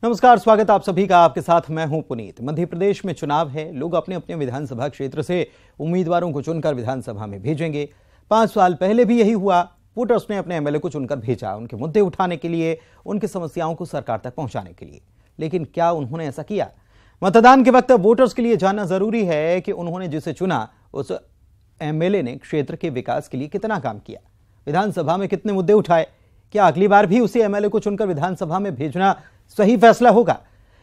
नमस्कार, स्वागत आप सभी का। आपके साथ मैं हूं पुनीत। मध्य प्रदेश में चुनाव है। लोग अपने अपने विधानसभा क्षेत्र से उम्मीदवारों को चुनकर विधानसभा में भेजेंगे। 5 साल पहले भी यही हुआ। वोटर्स ने अपने एमएलए को चुनकर भेजा, उनके मुद्दे उठाने के लिए, उनकी समस्याओं को सरकार तक पहुंचाने के लिए। लेकिन क्या उन्होंने ऐसा किया? मतदान के वक्त वोटर्स के लिए जानना जरूरी है कि उन्होंने जिसे चुना उस एमएलए ने क्षेत्र के विकास के लिए कितना काम किया, विधानसभा में कितने मुद्दे उठाए। क्या अगली बार भी उसी एमएलए को चुनकर विधानसभा में भेजना सही फैसला होगा?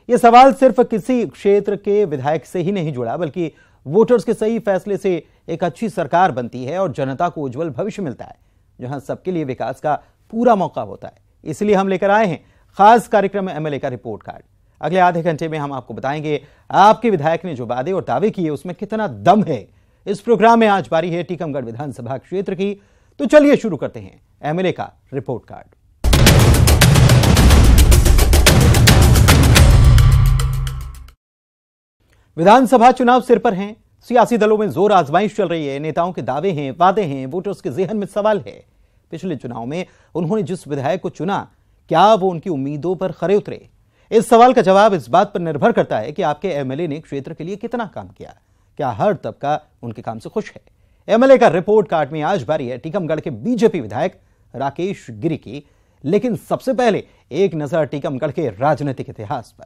यह सवाल सिर्फ किसी क्षेत्र के विधायक से ही नहीं जुड़ा, बल्कि वोटर्स के सही फैसले से एक अच्छी सरकार बनती है और जनता को उज्जवल भविष्य मिलता है, जहां सबके लिए विकास का पूरा मौका होता है। इसलिए हम लेकर आए हैं खास कार्यक्रम में एमएलए का रिपोर्ट कार्ड। अगले आधे घंटे में हम आपको बताएंगे आपके विधायक ने जो वादे और दावे किए उसमें कितना दम है। इस प्रोग्राम में आज बारी है टीकमगढ़ विधानसभा क्षेत्र की, तो चलिए शुरू करते हैं एमएलए का रिपोर्ट कार्ड। विधानसभा चुनाव सिर पर हैं। सियासी दलों में जोर आजमाइश चल रही है। नेताओं के दावे हैं, वादे हैं, वोटर्स के जेहन में सवाल है। पिछले चुनाव में उन्होंने जिस विधायक को चुना, क्या वो उनकी उम्मीदों पर खरे उतरे? इस सवाल का जवाब इस बात पर निर्भर करता है कि आपके एमएलए ने क्षेत्र के लिए कितना काम किया। क्या हर तबका उनके काम से खुश है? एमएलए का रिपोर्ट कार्ड में आज बारी है टीकमगढ़ के बीजेपी विधायक राकेश गिरी की। लेकिन सबसे पहले एक नजर टीकमगढ़ के राजनीतिक इतिहास पर।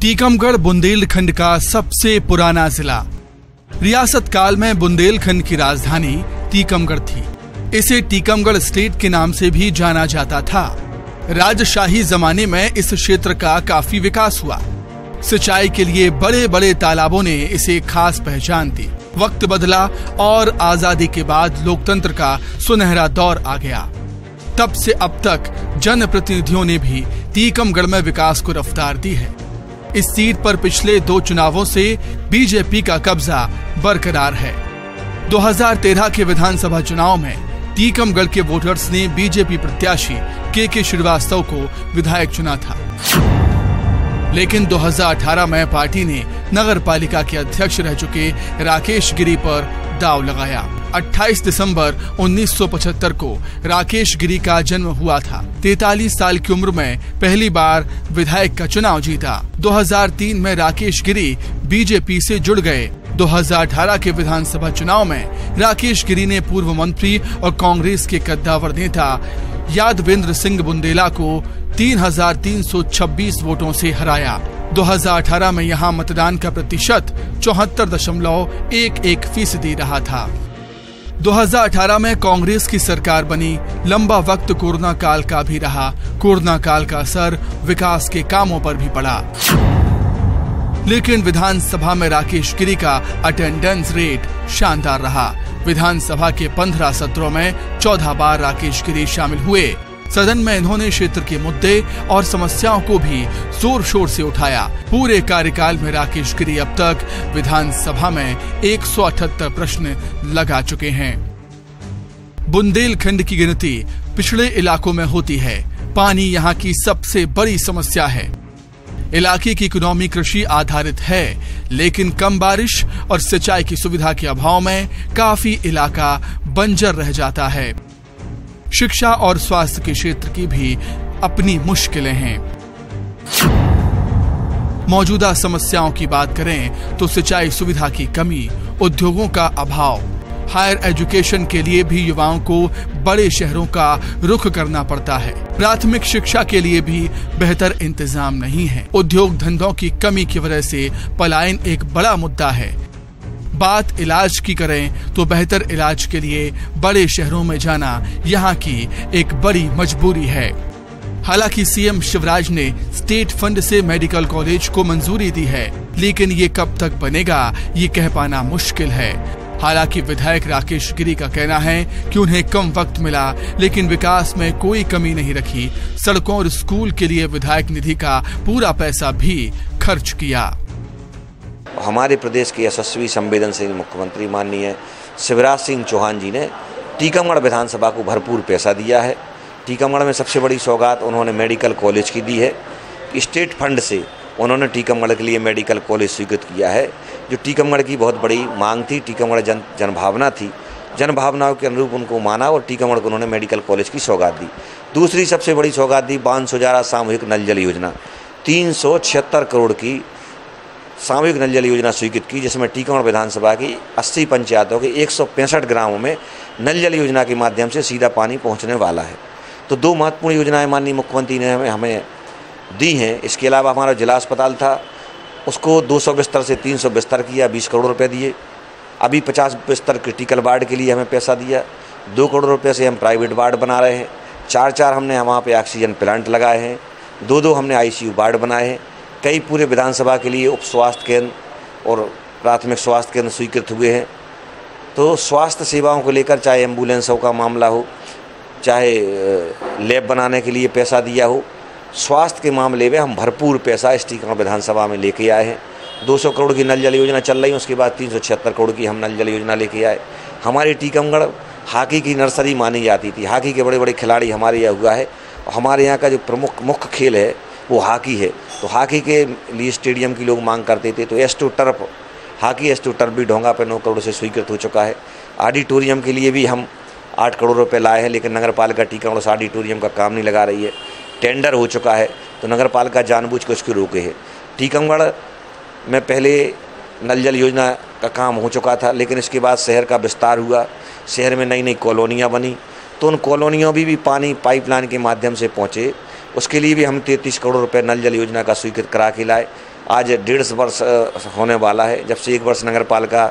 टीकमगढ़ बुंदेलखंड का सबसे पुराना जिला। रियासत काल में बुंदेलखंड की राजधानी टीकमगढ़ थी। इसे टीकमगढ़ स्टेट के नाम से भी जाना जाता था। राजशाही जमाने में इस क्षेत्र का काफी विकास हुआ। सिंचाई के लिए बड़े बड़े तालाबों ने इसे खास पहचान दी। वक्त बदला और आजादी के बाद लोकतंत्र का सुनहरा दौर आ गया। तब से अब तक जनप्रतिनिधियों ने भी टीकमगढ़ में विकास को रफ्तार दी है। इस सीट पर पिछले 2 चुनावों से बीजेपी का कब्जा बरकरार है। 2013 के विधानसभा चुनाव में टीकमगढ़ के वोटर्स ने बीजेपी प्रत्याशी के श्रीवास्तव को विधायक चुना था। लेकिन 2018 में पार्टी ने नगर पालिका के अध्यक्ष रह चुके राकेश गिरी पर दांव लगाया। 28 दिसंबर 1975 को राकेश गिरी का जन्म हुआ था। 43 साल की उम्र में पहली बार विधायक का चुनाव जीता। 2003 में राकेश गिरी बीजेपी से जुड़ गए। 2018 के विधानसभा चुनाव में राकेश गिरी ने पूर्व मंत्री और कांग्रेस के कद्दावर नेता यादवेंद्र सिंह बुंदेला को 3,326 वोटों से हराया। 2018 में यहां मतदान का प्रतिशत 74.11% रहा था। 2018 में कांग्रेस की सरकार बनी। लंबा वक्त कोरोना काल का भी रहा। कोरोना काल का असर विकास के कामों पर भी पड़ा। लेकिन विधानसभा में राकेश गिरी का अटेंडेंस रेट शानदार रहा। विधानसभा के 15 सत्रों में 14 बार राकेश गिरी शामिल हुए। सदन में इन्होंने क्षेत्र के मुद्दे और समस्याओं को भी जोर शोर से उठाया। पूरे कार्यकाल में राकेश गिरी अब तक विधानसभा में 178 प्रश्न लगा चुके हैं। बुंदेलखंड की गिनती पिछड़े इलाकों में होती है। पानी यहाँ की सबसे बड़ी समस्या है। इलाके की इकोनॉमी कृषि आधारित है, लेकिन कम बारिश और सिंचाई की सुविधा के अभाव में काफी इलाका बंजर रह जाता है। शिक्षा और स्वास्थ्य के क्षेत्र की भी अपनी मुश्किलें हैं। मौजूदा समस्याओं की बात करें तो सिंचाई सुविधा की कमी, उद्योगों का अभाव, हायर एजुकेशन के लिए भी युवाओं को बड़े शहरों का रुख करना पड़ता है। प्राथमिक शिक्षा के लिए भी बेहतर इंतजाम नहीं है। उद्योग धंधों की कमी की वजह से पलायन एक बड़ा मुद्दा है। बात इलाज की करें तो बेहतर इलाज के लिए बड़े शहरों में जाना यहाँ की एक बड़ी मजबूरी है। हालांकि सीएम शिवराज ने स्टेट फंड से मेडिकल कॉलेज को मंजूरी दी है, लेकिन ये कब तक बनेगा ये कह पाना मुश्किल है। हालांकि विधायक राकेश गिरी का कहना है कि उन्हें कम वक्त मिला, लेकिन विकास में कोई कमी नहीं रखी। सड़कों और स्कूल के लिए विधायक निधि का पूरा पैसा भी खर्च किया। हमारे प्रदेश के यशस्वी संवेदनशील मुख्यमंत्री माननीय शिवराज सिंह चौहान जी ने टीकमगढ़ विधानसभा को भरपूर पैसा दिया है। टीकमगढ़ में सबसे बड़ी सौगात उन्होंने मेडिकल कॉलेज की दी है। स्टेट फंड से उन्होंने टीकमगढ़ के लिए मेडिकल कॉलेज स्वीकृत किया है, जो टीकमगढ़ की बहुत बड़ी मांग थी, टीकमगढ़ जनभावना थी। जनभावनाओं के अनुरूप उनको माना और टीकमगढ़ को उन्होंने मेडिकल कॉलेज की सौगात दी। दूसरी सबसे बड़ी सौगात दी बांध सुजारा सामूहिक नल जल योजना। 376 करोड़ की सामूहिक नल जल योजना स्वीकृत की, जिसमें टीकमगढ़ विधानसभा की 80 पंचायतों के 165 ग्रामों में नल जल योजना के माध्यम से सीधा पानी पहुंचने वाला है। तो 2 महत्वपूर्ण योजनाएं माननीय मुख्यमंत्री ने हमें दी हैं। इसके अलावा हमारा जिला अस्पताल था, उसको 200 बिस्तर से 300 बिस्तर किया, 20 करोड़ रुपये दिए। अभी 50 बिस्तर क्रिटिकल वार्ड के लिए हमें पैसा दिया। 2 करोड़ रुपये से हम प्राइवेट वार्ड बना रहे हैं। 4 हमने वहाँ पे ऑक्सीजन प्लांट लगाए हैं। 2 हमने ICU वार्ड बनाए हैं। कई पूरे विधानसभा के लिए उप स्वास्थ्य केंद्र और प्राथमिक स्वास्थ्य केंद्र स्वीकृत हुए हैं। तो स्वास्थ्य सेवाओं को लेकर चाहे एम्बुलेंसों का मामला हो, चाहे लैब बनाने के लिए पैसा दिया हो, स्वास्थ्य के मामले में हम भरपूर पैसा इस टीकमगढ़ विधानसभा में लेके आए हैं। 200 करोड़ की नल जल योजना चल रही है, उसके बाद 376 करोड़ की हम नल जल योजना लेके आए। हमारी टीकमगढ़ हॉकी की नर्सरी मानी जाती थी। हॉकी के बड़े बड़े खिलाड़ी हमारे यहाँ हुआ है। हमारे यहाँ का जो प्रमुख मुख्य खेल है वो हॉकी है। तो हॉकी के लिए स्टेडियम की लोग मांग करते थे, तो S2 turf hockey S2 turf भी ढोंगा पे 9 करोड़ से स्वीकृत हो चुका है। ऑडिटोरियम के लिए भी हम 8 करोड़ रुपए लाए हैं, लेकिन नगर पालिका टीकमगढ़ उस ऑडिटोरियम का काम नहीं लगा रही है। टेंडर हो चुका है, तो नगर पालिका जानबूझ के उसको रोके है। टीकमगढ़ में पहले नल जल योजना का काम हो चुका था, लेकिन इसके बाद शहर का विस्तार हुआ, शहर में नई नई कॉलोनियाँ बनी, तो उन कॉलोनियों में भी पानी पाइपलाइन के माध्यम से पहुँचे। उसके लिए भी हम 33 करोड़ रुपए नल जल योजना का स्वीकृत करा के लाए। आज 1.5 वर्ष होने वाला है जब से 1 वर्ष नगर पालिका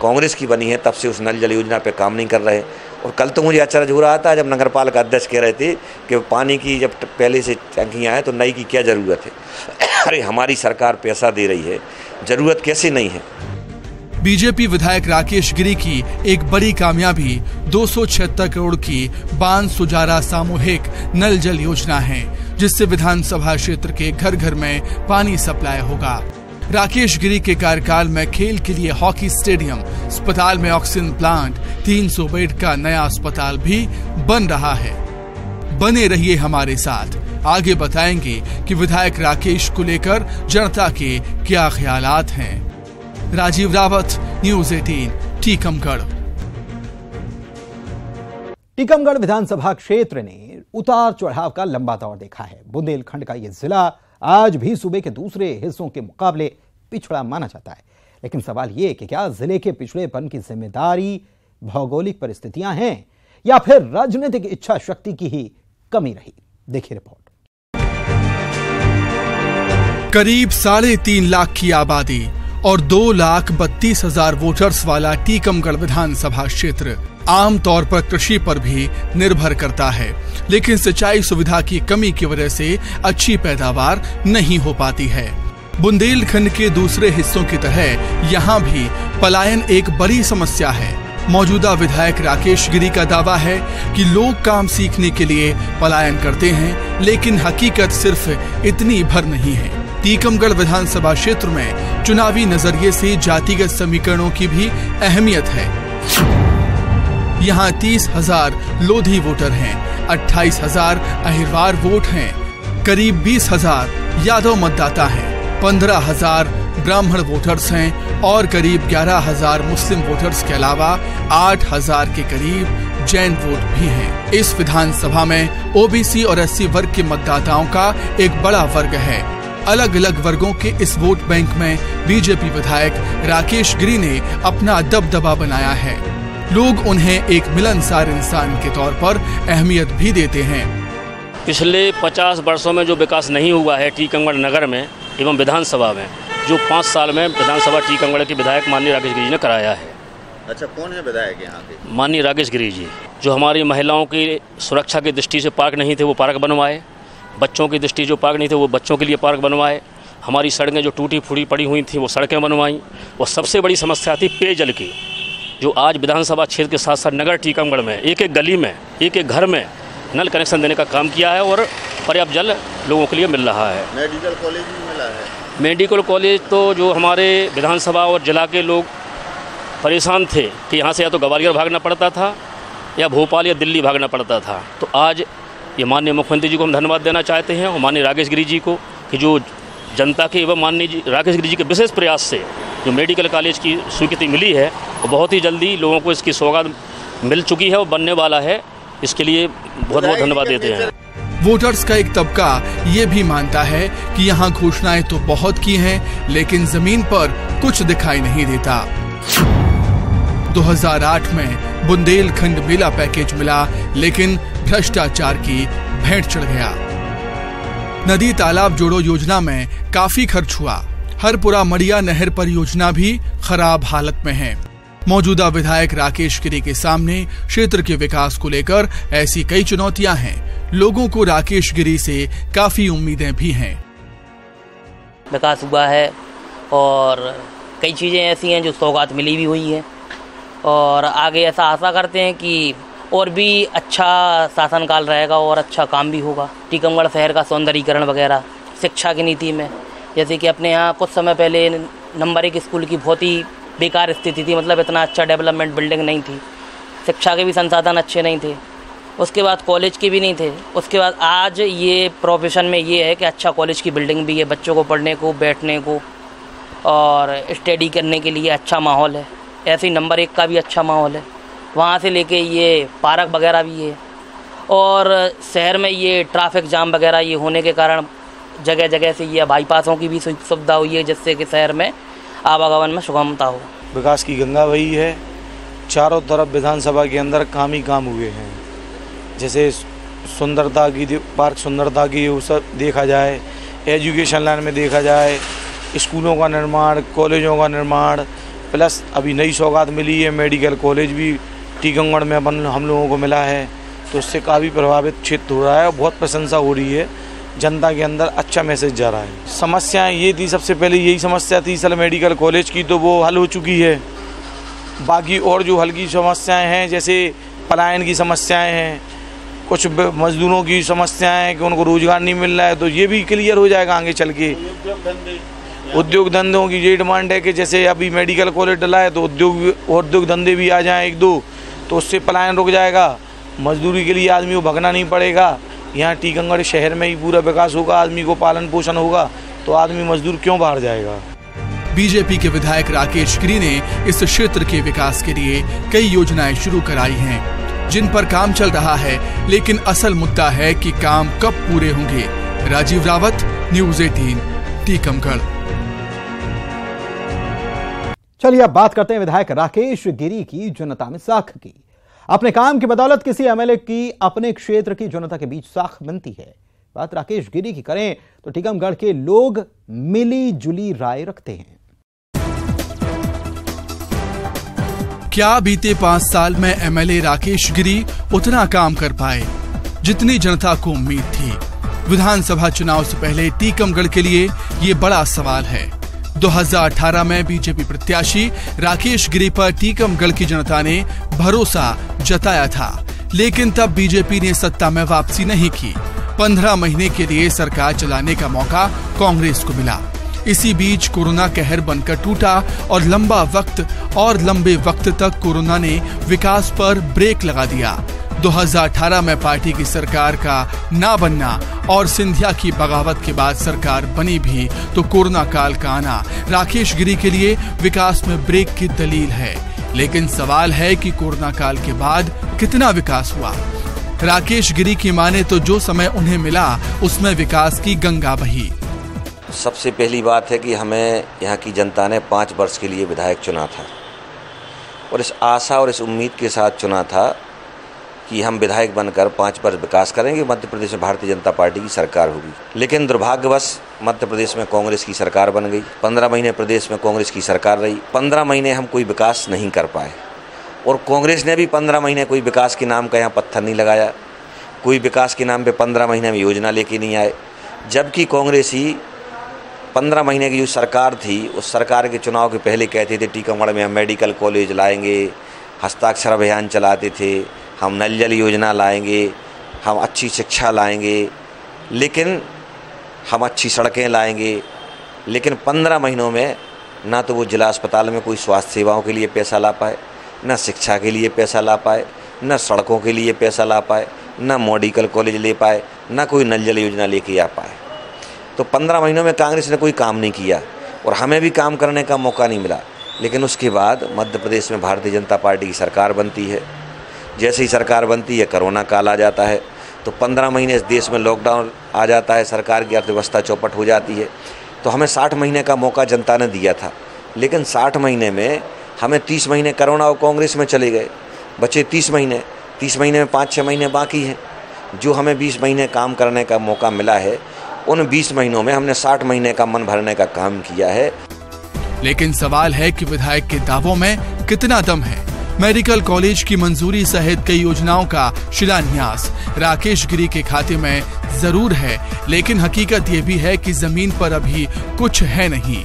कांग्रेस की बनी है, तब से उस नल जल योजना पे काम नहीं कर रहे। और कल तो मुझे आश्चर्य हो रहा था जब नगर पालिका अध्यक्ष कह रहे थे कि पानी की जब पहले से टंकियाँ हैं तो नई की क्या ज़रूरत है। अरे हमारी सरकार पैसा दे रही है, ज़रूरत कैसे नहीं है। बीजेपी विधायक राकेश गिरी की एक बड़ी कामयाबी 276 करोड़ की बांध सुजारा सामूहिक नल जल योजना है, जिससे विधानसभा क्षेत्र के घर घर में पानी सप्लाई होगा। राकेश गिरी के कार्यकाल में खेल के लिए हॉकी स्टेडियम, अस्पताल में ऑक्सीजन प्लांट, 300 बेड का नया अस्पताल भी बन रहा है। बने रहिए हमारे साथ, आगे बताएंगे कि विधायक राकेश को लेकर जनता के क्या ख्यालात हैं। राजीव रावत, न्यूज़ 18, टीकमगढ़। टीकमगढ़ विधानसभा क्षेत्र ने उतार चढ़ाव का लंबा दौर देखा है। बुंदेलखंड का यह जिला आज भी सूबे के दूसरे हिस्सों के मुकाबले पिछड़ा माना जाता है, लेकिन सवाल ये कि क्या जिले के पिछड़ेपन की जिम्मेदारी भौगोलिक परिस्थितियां हैं या फिर राजनीतिक इच्छा शक्ति की ही कमी रही। देखिए रिपोर्ट। करीब 3.5 लाख की आबादी और 2,32,000 वोटर्स वाला टीकमगढ़ विधानसभा क्षेत्र आमतौर पर कृषि पर भी निर्भर करता है, लेकिन सिंचाई सुविधा की कमी की वजह से अच्छी पैदावार नहीं हो पाती है। बुंदेलखंड के दूसरे हिस्सों की तरह यहाँ भी पलायन एक बड़ी समस्या है। मौजूदा विधायक राकेश गिरी का दावा है कि लोग काम सीखने के लिए पलायन करते हैं, लेकिन हकीकत सिर्फ इतनी भर नहीं है। टीकमगढ़ विधानसभा क्षेत्र में चुनावी नजरिए से जातिगत समीकरणों की भी अहमियत है। यहाँ 30,000 लोधी वोटर हैं, 28,000 अहिरवार वोट हैं, करीब 20,000 यादव मतदाता हैं, 15,000 ब्राह्मण वोटर्स हैं और करीब 11,000 मुस्लिम वोटर्स के अलावा 8,000 के करीब जैन वोट भी हैं। इस विधानसभा में OBC और SC वर्ग के मतदाताओं का एक बड़ा वर्ग है। अलग अलग वर्गों के इस वोट बैंक में बीजेपी विधायक राकेश गिरी ने अपना दबदबा बनाया है। लोग उन्हें एक मिलनसार इंसान के तौर पर अहमियत भी देते हैं। पिछले 50 वर्षों में जो विकास नहीं हुआ है टीकमगढ़ नगर में एवं विधानसभा में, जो 5 साल में विधानसभा टीकमगढ़ के विधायक माननीय राकेश गिरी जी ने कराया है। अच्छा, कौन है विधायक यहाँ के? माननीय राकेश गिरी जी, जो हमारी महिलाओं की सुरक्षा की दृष्टि से पार्क नहीं थे वो पार्क बनवाए, बच्चों की दृष्टि जो पार्क नहीं थे वो बच्चों के लिए पार्क बनवाए, हमारी सड़कें जो टूटी फूटी पड़ी हुई थी वो सड़कें बनवाई, और सबसे बड़ी समस्या थी पेयजल की, जो आज विधानसभा क्षेत्र के साथ साथ नगर टीकमगढ़ में एक एक गली में एक एक घर में नल कनेक्शन देने का काम किया है और पर्याप्त जल लोगों के लिए मिल रहा है। मेडिकल कॉलेज भी मिला है। मेडिकल कॉलेज तो जो हमारे विधानसभा और जिला के लोग परेशान थे कि यहाँ से या तो ग्वालियर भागना पड़ता था या भोपाल या दिल्ली भागना पड़ता था, तो आज ये माननीय मुख्यमंत्री जी को हम धन्यवाद देना चाहते हैं और माननीय राकेश गिरी जी को कि जो जनता के एवं माननीय राकेश गिरी जी के विशेष प्रयास से जो मेडिकल कॉलेज की स्वीकृति मिली है वो बहुत ही जल्दी लोगों को इसकी सौगात मिल चुकी है और बनने वाला है, इसके लिए बहुत बहुत धन्यवाद देते हैं। वोटर्स का एक तबका ये भी मानता है कि यहाँ घोषणाएं तो बहुत की हैं, लेकिन जमीन पर कुछ दिखाई नहीं देता। 2008 में बुंदेलखंड मेला पैकेज मिला, लेकिन भ्रष्टाचार की भेंट चढ़ गया। नदी तालाब जोड़ो योजना में काफी खर्च हुआ। हरपुरा मड़िया नहर परियोजना भी खराब हालत में है। मौजूदा विधायक राकेश गिरी के सामने क्षेत्र के विकास को लेकर ऐसी कई चुनौतियां हैं। लोगों को राकेश गिरी से काफी उम्मीदें भी हैं। विकास हुआ है और कई चीजें ऐसी हैं जो सौगात मिली भी हुई हैं, और आगे ऐसा आशा करते हैं कि और भी अच्छा शासनकाल रहेगा और अच्छा काम भी होगा। टीकमगढ़ शहर का सौंदर्यीकरण वगैरह, शिक्षा की नीति में, जैसे कि अपने यहाँ कुछ समय पहले नंबर 1 स्कूल की बहुत ही बेकार स्थिति थी, मतलब इतना अच्छा डेवलपमेंट बिल्डिंग नहीं थी, शिक्षा के भी संसाधन अच्छे नहीं थे, उसके बाद कॉलेज के भी नहीं थे, उसके बाद आज ये प्रोफेशन में ये है कि अच्छा कॉलेज की बिल्डिंग भी है, बच्चों को पढ़ने को, बैठने को और स्टडी करने के लिए अच्छा माहौल है। ऐसे ही नंबर 1 का भी अच्छा माहौल है, वहाँ से लेके ये पार्क वगैरह भी है, और शहर में ये ट्रैफिक जाम वगैरह ये होने के कारण जगह जगह से ये बाईपासों की भी सुविधा हुई है, जिससे कि शहर में आवागमन में सुगमता हो। विकास की गंगा बही है, चारों तरफ विधानसभा के अंदर काम ही काम हुए हैं। जैसे सुंदरता की, पार्क सुंदरता की वो सब देखा जाए, एजुकेशन लाइन में देखा जाए, स्कूलों का निर्माण, कॉलेजों का निर्माण, प्लस अभी नई सौगात मिली है, मेडिकल कॉलेज भी टीकमगढ़ में हम लोगों को मिला है, तो उससे काफ़ी प्रभावित क्षेत्र हो रहा है और बहुत प्रशंसा हो रही है। जनता के अंदर अच्छा मैसेज जा रहा है। समस्याएं ये थी, सबसे पहले यही समस्या थी सर मेडिकल कॉलेज की, तो वो हल हो चुकी है। बाकी और जो हल्की समस्याएं हैं, जैसे पलायन की समस्याएं हैं, कुछ मजदूरों की समस्याएं हैं कि उनको रोजगार नहीं मिल रहा है, तो ये भी क्लियर हो जाएगा आगे चल के। उद्योग धंधों की ये डिमांड है कि जैसे अभी मेडिकल कॉलेज डला है तो उद्योग धंधे भी आ जाएँ 1-2, तो उससे पलायन रुक जाएगा। मजदूरी के लिए आदमी को भगना नहीं पड़ेगा। यहाँ टीकमगढ़ शहर में ही पूरा विकास होगा, आदमी को पालन पोषण होगा, तो आदमी मजदूर क्यों बाहर जाएगा। बीजेपी के विधायक राकेश गिरी ने इस क्षेत्र के विकास के लिए कई योजनाएं शुरू कराई हैं, जिन पर काम चल रहा है, लेकिन असल मुद्दा है कि काम कब पूरे होंगे। राजीव रावत, न्यूज़ 18, टीकमगढ़। चलिए अब बात करते हैं विधायक राकेश गिरी की जनता में साख की। अपने काम की बदौलत किसी एमएलए की अपने क्षेत्र की जनता के बीच साख बनती है। बात राकेश गिरी की करें तो टीकमगढ़ के लोग मिली जुली राय रखते हैं। क्या बीते 5 साल में एमएलए राकेश गिरी उतना काम कर पाए जितनी जनता को उम्मीद थी? विधानसभा चुनाव से पहले टीकमगढ़ के लिए ये बड़ा सवाल है। 2018 में बीजेपी प्रत्याशी राकेश गिरी पर टीकमगढ़ की जनता ने भरोसा जताया था, लेकिन तब बीजेपी ने सत्ता में वापसी नहीं की। 15 महीने के लिए सरकार चलाने का मौका कांग्रेस को मिला। इसी बीच कोरोना कहर बनकर टूटा और लंबे वक्त तक कोरोना ने विकास पर ब्रेक लगा दिया। 2018 में पार्टी की सरकार का ना बनना और सिंधिया की बगावत के बाद सरकार बनी भी, तो कोरोना काल का आना राकेश गिरी के लिए विकास में ब्रेक की दलील है। लेकिन सवाल है कि कोरोना काल के बाद कितना विकास हुआ? राकेश गिरी की माने तो जो समय उन्हें मिला उसमें विकास की गंगा बही। सबसे पहली बात है कि हमें यहाँ की जनता ने 5 वर्ष के लिए विधायक चुना था, और इस आशा और इस उम्मीद के साथ चुना था कि हम विधायक बनकर 5 वर्ष विकास करेंगे, मध्य प्रदेश में भारतीय जनता पार्टी की सरकार होगी। लेकिन दुर्भाग्यवश मध्य प्रदेश में कांग्रेस की सरकार बन गई। 15 महीने प्रदेश में कांग्रेस की सरकार रही। 15 महीने हम कोई विकास नहीं कर पाए, और कांग्रेस ने भी 15 महीने कोई विकास के नाम का यहाँ पत्थर नहीं लगाया। कोई विकास के नाम पे 15 महीने में योजना लेके नहीं आए, जबकि कांग्रेस ही 15 महीने की जो सरकार थी, उस सरकार के चुनाव के पहले कहते थे टीकमगढ़ में हम मेडिकल कॉलेज लाएंगे, हस्ताक्षर अभियान चलाते थे, हम नल जल योजना लाएंगे, हम अच्छी शिक्षा लाएंगे, लेकिन हम अच्छी सड़कें लाएंगे। लेकिन 15 महीनों में ना तो वो जिला अस्पताल में कोई स्वास्थ्य सेवाओं के लिए पैसा ला पाए, ना शिक्षा के लिए पैसा ला पाए, ना सड़कों के लिए पैसा ला पाए, ना मेडिकल कॉलेज ले पाए, ना कोई नल जल योजना लेके आ पाए। तो 15 महीनों में कांग्रेस ने कोई काम नहीं किया और हमें भी काम करने का मौका नहीं मिला। लेकिन उसके बाद मध्य प्रदेश में भारतीय जनता पार्टी की सरकार बनती है, जैसे ही सरकार बनती है कोरोना काल आ जाता है, तो 15 महीने इस देश में लॉकडाउन आ जाता है, सरकार की अर्थव्यवस्था चौपट हो जाती है। तो हमें 60 महीने का मौका जनता ने दिया था, लेकिन 60 महीने में हमें 30 महीने कोरोना और कांग्रेस में चले गए, बचे 30 महीने। 30 महीने में 5-6 महीने बाकी हैं। जो हमें 20 महीने काम करने का मौका मिला है, उन 20 महीनों में हमने 60 महीने का मन भरने का काम किया है। लेकिन सवाल है कि विधायक के दावों में कितना दम है। मेडिकल कॉलेज की मंजूरी सहित कई योजनाओं का शिलान्यास राकेश गिरी के खाते में जरूर है, लेकिन हकीकत ये भी है कि जमीन पर अभी कुछ है नहीं।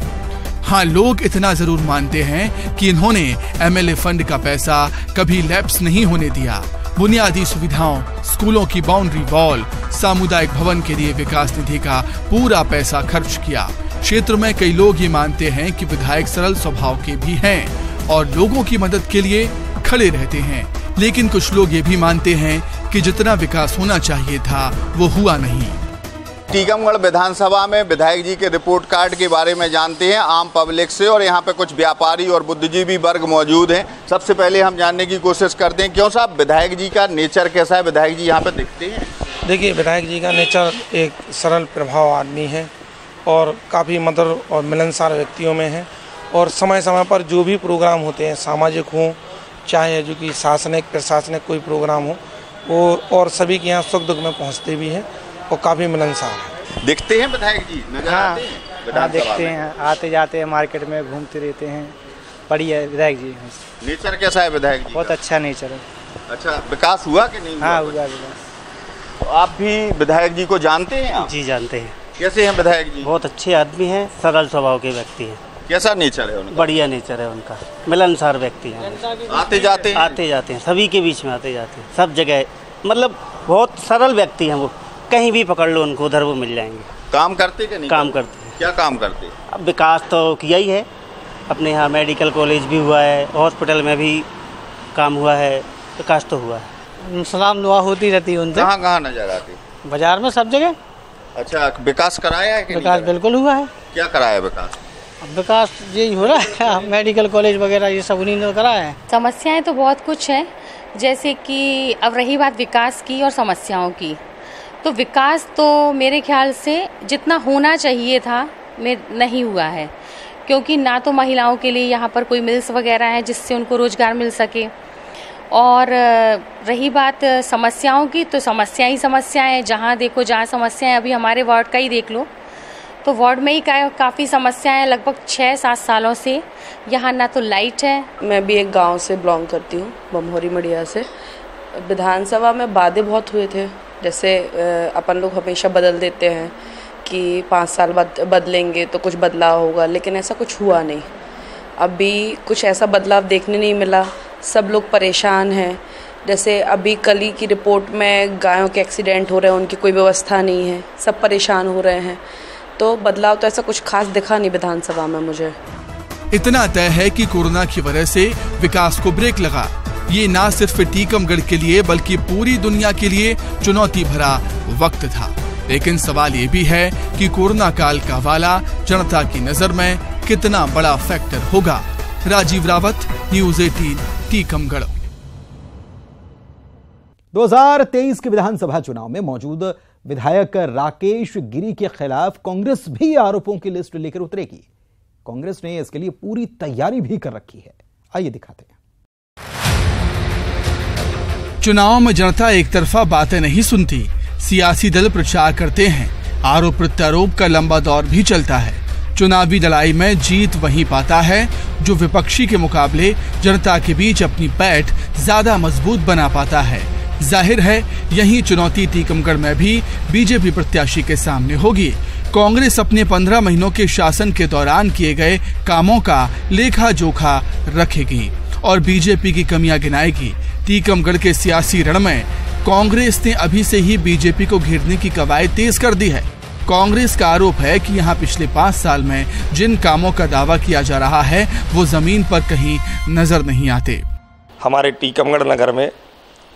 हाँ, लोग इतना जरूर मानते हैं कि इन्होंने एमएलए फंड का पैसा कभी लैप्स नहीं होने दिया। बुनियादी सुविधाओं, स्कूलों की बाउंड्री वॉल, सामुदायिक भवन के लिए विकास निधि का पूरा पैसा खर्च किया। क्षेत्र में कई लोग ये मानते हैं कि विधायक सरल स्वभाव के भी हैं और लोगों की मदद के लिए खड़े रहते हैं, लेकिन कुछ लोग ये भी मानते हैं कि जितना विकास होना चाहिए था वो हुआ नहीं। टीकमगढ़ विधानसभा में विधायक जी के रिपोर्ट कार्ड के बारे में जानते हैं आम पब्लिक से, और यहाँ पे कुछ व्यापारी और बुद्धिजीवी वर्ग मौजूद हैं। सबसे पहले हम जानने की कोशिश करते हैं, क्यों साहब विधायक जी का नेचर कैसा है? विधायक जी यहाँ पे दिखते हैं? देखिए, विधायक जी का नेचर एक सरल प्रभाव आदमी है और काफ़ी मधुर और मिलनसार व्यक्तियों में है, और समय समय पर जो भी प्रोग्राम होते हैं, सामाजिक हों चाहे जो कि शासनिक प्रशासनिक कोई प्रोग्राम हो, वो और सभी के यहाँ सुख दुख में पहुँचते भी हैं और काफ़ी मिलनसार है। दिखते हैं विधायक जी? नजर आते हैं? हाँ, दिखते हैं, आते जाते हैं, मार्केट में घूमते रहते हैं। बढ़िया विधायक जी। नेचर कैसा है विधायक जी? बहुत अच्छा नेचर है। अच्छा, विकास हुआ कि नहीं? हाँ, हुआ विकास। तो आप भी विधायक जी को जानते हैं आप? जी, जानते हैं। कैसे हैं विधायक जी? बहुत अच्छे आदमी हैं, सरल स्वभाव के व्यक्ति हैं। कैसा नेचर है उनका? बढ़िया नेचर है उनका, मिलनसार व्यक्ति हैं। आते जाते हैं, सभी के बीच में आते जाते हैं, सब जगह, मतलब बहुत सरल व्यक्ति हैं वो। कहीं भी पकड़ लो उनको, उधर वो मिल जाएंगे। काम करते कि नहीं? काम करते हैं। क्या काम करते हैं? अब विकास तो किया ही है, अपने यहाँ मेडिकल कॉलेज भी हुआ है, हॉस्पिटल में भी काम हुआ है, विकास तो हुआ है। सलाम दुआ होती रहती है उनसे। कहाँ कहाँ नजर आती? बाजार में, सब जगह। अच्छा, विकास कराया है कि विकास बिल्कुल हुआ है। क्या कराया विकास? विकास यही हो रहा है, मेडिकल कॉलेज वगैरह ये सब उन्हीं ने कराया है। समस्याएं तो बहुत कुछ है, जैसे कि अब रही बात विकास की और समस्याओं की, तो विकास तो मेरे ख्याल से जितना होना चाहिए था नहीं हुआ है, क्योंकि ना तो महिलाओं के लिए यहाँ पर कोई मिल्स वगैरह है जिससे उनको रोजगार मिल सके, और रही बात समस्याओं की, तो समस्याएं जहाँ देखो, जहाँ समस्याएं अभी हमारे वार्ड का ही देख लो, तो वार्ड में ही काफ़ी समस्याएं, लगभग 6-7 सालों से यहाँ ना तो लाइट है। मैं भी एक गांव से बिलोंग करती हूँ, बमहोरी मड़िया से। विधानसभा में वादे बहुत हुए थे, जैसे अपन लोग हमेशा बदल देते हैं कि 5 साल बाद बदलेंगे तो कुछ बदलाव होगा, लेकिन ऐसा कुछ हुआ नहीं। अभी कुछ ऐसा बदलाव देखने नहीं मिला, सब लोग परेशान हैं। जैसे अभी कल ही की रिपोर्ट में गायों के एक्सीडेंट हो रहे हैं, उनकी कोई व्यवस्था नहीं है, सब परेशान हो रहे हैं। तो बदलाव तो ऐसा कुछ खास दिखा नहीं विधानसभा में मुझे। इतना तय है कि कोरोना की वजह से विकास को ब्रेक लगा। ये ना सिर्फ टीकमगढ़ के लिए बल्कि पूरी दुनिया के लिए चुनौती भरा वक्त था। लेकिन सवाल ये भी है कि कोरोना काल का वाला जनता की नजर में कितना बड़ा फैक्टर होगा। राजीव रावत, न्यूज़ 18, टीकमगढ़। 2023 के विधानसभा चुनाव में मौजूद विधायक राकेश गिरी के खिलाफ कांग्रेस भी आरोपों की लिस्ट लेकर उतरेगी। कांग्रेस ने इसके लिए पूरी तैयारी भी कर रखी है। आइए दिखाते हैं। चुनाव में जनता एक तरफा बातें नहीं सुनती, सियासी दल प्रचार करते हैं, आरोप प्रत्यारोप का लंबा दौर भी चलता है। चुनावी लड़ाई में जीत वही पाता है जो विपक्षी के मुकाबले जनता के बीच अपनी पैठ ज्यादा मजबूत बना पाता है। जाहिर है यही चुनौती टीकमगढ़ में भी बीजेपी प्रत्याशी के सामने होगी। कांग्रेस अपने 15 महीनों के शासन के दौरान किए गए कामों का लेखा जोखा रखेगी और बीजेपी की कमियां गिनाएगी। टीकमगढ़ के सियासी रण में कांग्रेस ने अभी से ही बीजेपी को घेरने की कवायद तेज कर दी है। कांग्रेस का आरोप है कि यहां पिछले 5 साल में जिन कामों का दावा किया जा रहा है वो जमीन पर कहीं नजर नहीं आते। हमारे टीकमगढ़ नगर में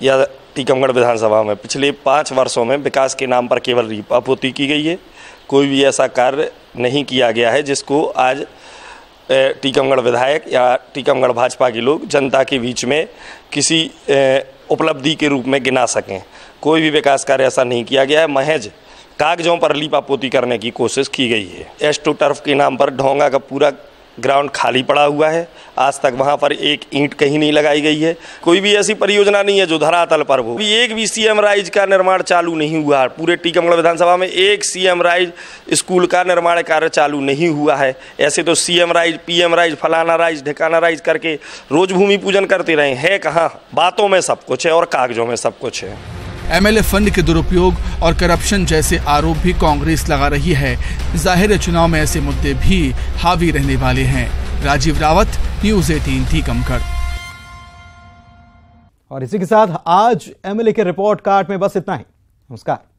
या टीकमगढ़ विधानसभा में पिछले 5 वर्षों में विकास के नाम पर केवल रीपापोती की गई है। कोई भी ऐसा कार्य नहीं किया गया है जिसको आज टीकमगढ़ विधायक या टीकमगढ़ भाजपा के लोग जनता के बीच में किसी उपलब्धि के रूप में गिना सकें। कोई भी विकास कार्य ऐसा नहीं किया गया है, महज कागजों पर लीपापोती करने की कोशिश की गई है। एस्ट्रो टर्फ के नाम पर ढोंगा का पूरा ग्राउंड खाली पड़ा हुआ है, आज तक वहां पर एक ईंट कहीं नहीं लगाई गई है। कोई भी ऐसी परियोजना नहीं है जो धरातल पर हो। एक भी सीएम राइज का निर्माण चालू नहीं हुआ। पूरे टीकमगढ़ विधानसभा में एक सीएम राइज स्कूल का निर्माण कार्य चालू नहीं हुआ है। ऐसे तो सीएम राइज, पीएम राइज, फलाना राइज, ढिकाना राइज करके रोज भूमि पूजन करते रहे हैं। कहाँ? बातों में सब कुछ है और कागजों में सब कुछ है। एमएलए फंड के दुरुपयोग और करप्शन जैसे आरोप भी कांग्रेस लगा रही है। जाहिर है चुनाव में ऐसे मुद्दे भी हावी रहने वाले हैं। राजीव रावत, न्यूज़ 18 टीकमगढ़। और इसी के साथ आज एमएलए के रिपोर्ट कार्ड में बस इतना ही। नमस्कार।